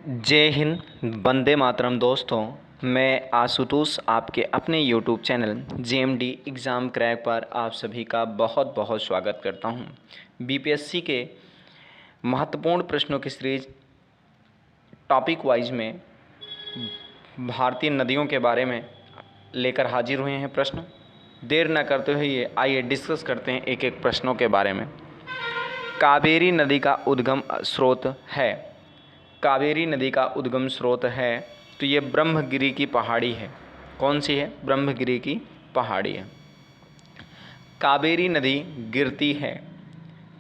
जय हिंद, वंदे मातरम। दोस्तों, मैं आशुतोष आपके अपने YouTube channel JMD exam crack पर आप सभी का बहुत बहुत स्वागत करता हूं। बीपीएससी के महत्वपूर्ण प्रश्नों की सीरीज टॉपिक वाइज में भारतीय नदियों के बारे में लेकर हाजिर हुए हैं प्रश्न। देर न करते हुए आइए डिस्कस करते हैं एक एक प्रश्नों के बारे में। कावेरी नदी का उद्गम स्रोत है। कावेरी नदी का उद्गम स्रोत है तो ये ब्रह्मगिरी की पहाड़ी है। कौन सी है? ब्रह्मगिरी की पहाड़ी है। कावेरी नदी गिरती है।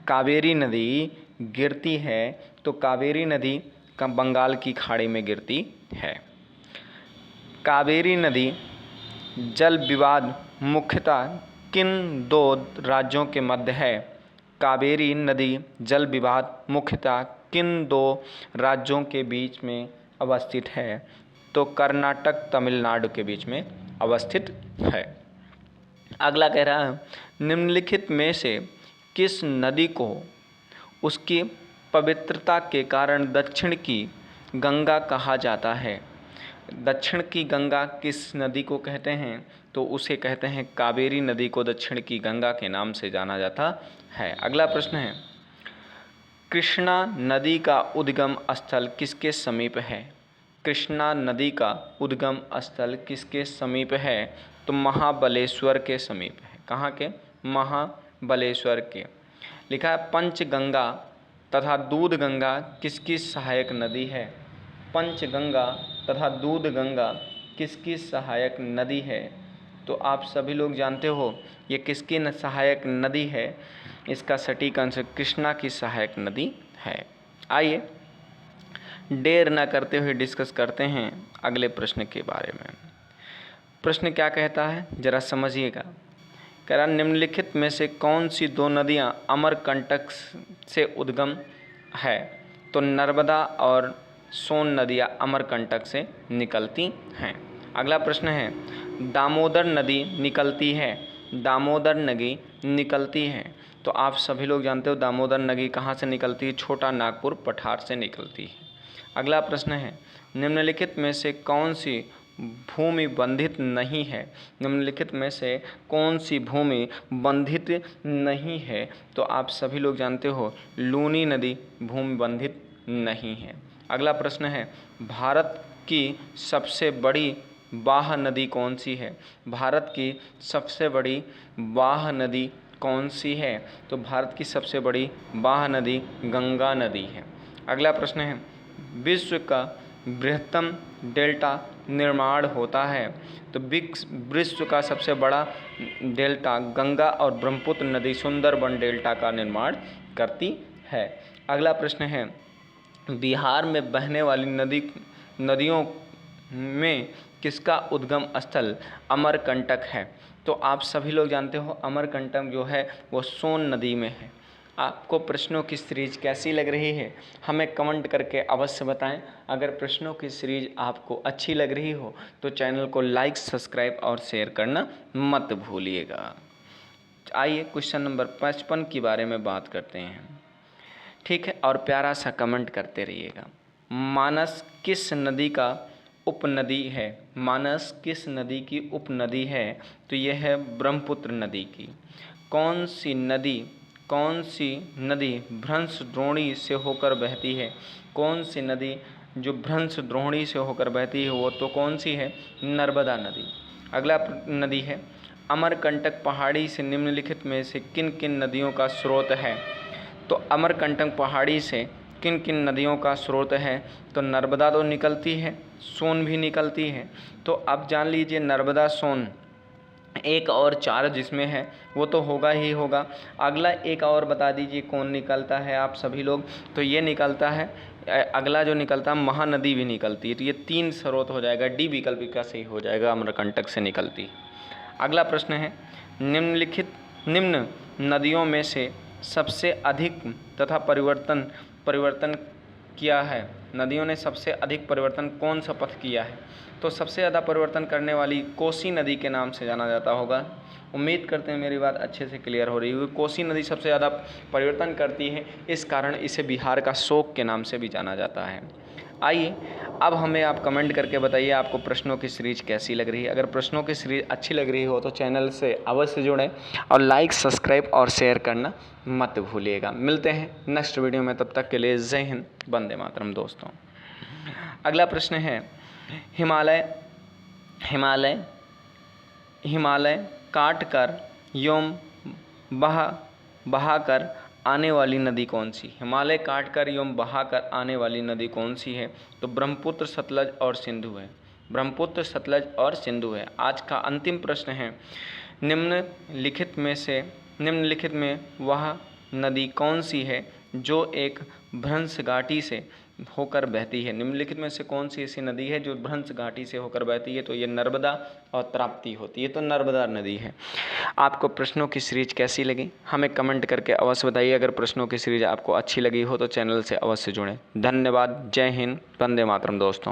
कावेरी नदी गिरती है तो कावेरी नदी का बंगाल की खाड़ी में गिरती है। कावेरी नदी जल विवाद मुख्यतः किन दो राज्यों के मध्य है? कावेरी नदी जल विवाद मुख्यतः किन दो राज्यों के बीच में अवस्थित है? तो कर्नाटक तमिलनाडु के बीच में अवस्थित है। अगला कह रहा है, निम्नलिखित में से किस नदी को उसकी पवित्रता के कारण दक्षिण की गंगा कहा जाता है? दक्षिण की गंगा किस नदी को कहते हैं? तो उसे कहते हैं कावेरी नदी को दक्षिण की गंगा के नाम से जाना जाता है। अगला प्रश्न है, कृष्णा नदी का उद्गम स्थल किसके समीप है? कृष्णा नदी का उद्गम स्थल किसके समीप है? तो महाबलेश्वर के समीप है। कहाँ के? महाबलेश्वर के। लिखा है पंचगंगा तथा दूधगंगा किसकी सहायक नदी है? पंचगंगा तथा दूधगंगा किसकी सहायक नदी है? तो आप सभी लोग जानते हो ये किसकी सहायक नदी है। इसका सटीक आंसर कृष्णा की सहायक नदी है। आइए देर न करते हुए डिस्कस करते हैं अगले प्रश्न के बारे में। प्रश्न क्या कहता है जरा समझिएगा। कह रहा, निम्नलिखित में से कौन सी दो नदियां अमरकंटक से उद्गम है? तो नर्मदा और सोन नदियां अमरकंटक से निकलती हैं। अगला प्रश्न है, दामोदर नदी निकलती है। दामोदर नदी निकलती है तो आप सभी लोग जानते हो दामोदर नदी कहाँ से निकलती है? छोटा नागपुर पठार से निकलती है। अगला प्रश्न है, निम्नलिखित में से कौन सी भूमि बंधित नहीं है? निम्नलिखित में से कौन सी भूमि बंधित नहीं है? तो आप सभी लोग जानते हो लूनी नदी भूमि बंधित नहीं है। अगला प्रश्न है, भारत की सबसे बड़ी वाह नदी कौन सी है? भारत की सबसे बड़ी वाह नदी कौन सी है? तो भारत की सबसे बड़ी वाह नदी गंगा नदी है। अगला प्रश्न है, विश्व का बृहत्तम डेल्टा निर्माण होता है। तो विश्व का सबसे बड़ा डेल्टा गंगा और ब्रह्मपुत्र नदी सुंदरबन डेल्टा का निर्माण करती है। अगला प्रश्न है, बिहार में बहने वाली नदियों में किसका उद्गम स्थल अमरकंटक है? तो आप सभी लोग जानते हो अमरकंटक जो है वो सोन नदी में है। आपको प्रश्नों की सीरीज कैसी लग रही है हमें कमेंट करके अवश्य बताएं। अगर प्रश्नों की सीरीज आपको अच्छी लग रही हो तो चैनल को लाइक, सब्सक्राइब और शेयर करना मत भूलिएगा। आइए क्वेश्चन नंबर 55 के बारे में बात करते हैं, ठीक है? और प्यारा सा कमेंट करते रहिएगा। मानस किस नदी का उपनदी है? मानस किस नदी की उपनदी है? तो यह है ब्रह्मपुत्र नदी की। कौन सी नदी भ्रंश द्रोणी से होकर बहती है? कौन सी नदी जो भ्रंश द्रोणी से होकर बहती है वो तो कौन सी है? नर्मदा नदी। अगला नदी है, अमरकंटक पहाड़ी से निम्नलिखित में से किन किन नदियों का स्रोत है? तो अमरकंटक पहाड़ी से किन किन नदियों का स्रोत है? तो नर्मदा तो निकलती है, सोन भी निकलती है। तो अब जान लीजिए नर्मदा, सोन, एक और चार जिसमें है वो तो होगा ही होगा। अगला एक और बता दीजिए कौन निकलता है आप सभी लोग? तो ये निकलता है, अगला जो निकलता है महानदी भी निकलती है। तो ये 3 स्रोत हो जाएगा, डी विकल्प का सही हो जाएगा, अमरकंटक से निकलती है। अगला प्रश्न है, निम्न नदियों में से सबसे अधिक तथा परिवर्तन किया है। नदियों ने सबसे अधिक परिवर्तन कौन सा पथ किया है? तो सबसे ज़्यादा परिवर्तन करने वाली कोसी नदी के नाम से जाना जाता होगा। उम्मीद करते हैं मेरी बात अच्छे से क्लियर हो रही होगी। कोसी नदी सबसे ज़्यादा परिवर्तन करती है, इस कारण इसे बिहार का शोक के नाम से भी जाना जाता है। आइए अब हमें आप कमेंट करके बताइए आपको प्रश्नों की सीरीज कैसी लग रही है। अगर प्रश्नों की सीरीज अच्छी लग रही हो तो चैनल से अवश्य जुड़ें और लाइक, सब्सक्राइब और शेयर करना मत भूलिएगा। मिलते हैं नेक्स्ट वीडियो में, तब तक के लिए जय हिंद, वंदे मातरम दोस्तों। अगला प्रश्न है, हिमालय काट कर एवं बहाकर आने वाली नदी कौन सी? हिमालय काट कर एवं बहाकर आने वाली नदी कौन सी है? तो ब्रह्मपुत्र, सतलज और सिंधु है। ब्रह्मपुत्र, सतलज और सिंधु है। आज का अंतिम प्रश्न है, निम्नलिखित में वह नदी कौन सी है जो एक भ्रंश घाटी से होकर बहती है? निम्नलिखित में से कौन सी ऐसी नदी है जो भ्रंश घाटी से होकर बहती है? तो ये नर्मदा और ताप्ती होती है। तो नर्मदा नदी है। आपको प्रश्नों की सीरीज कैसी लगी हमें कमेंट करके अवश्य बताइए। अगर प्रश्नों की सीरीज आपको अच्छी लगी हो तो चैनल से अवश्य जुड़ें। धन्यवाद। जय हिंद, वंदे मातरम दोस्तों।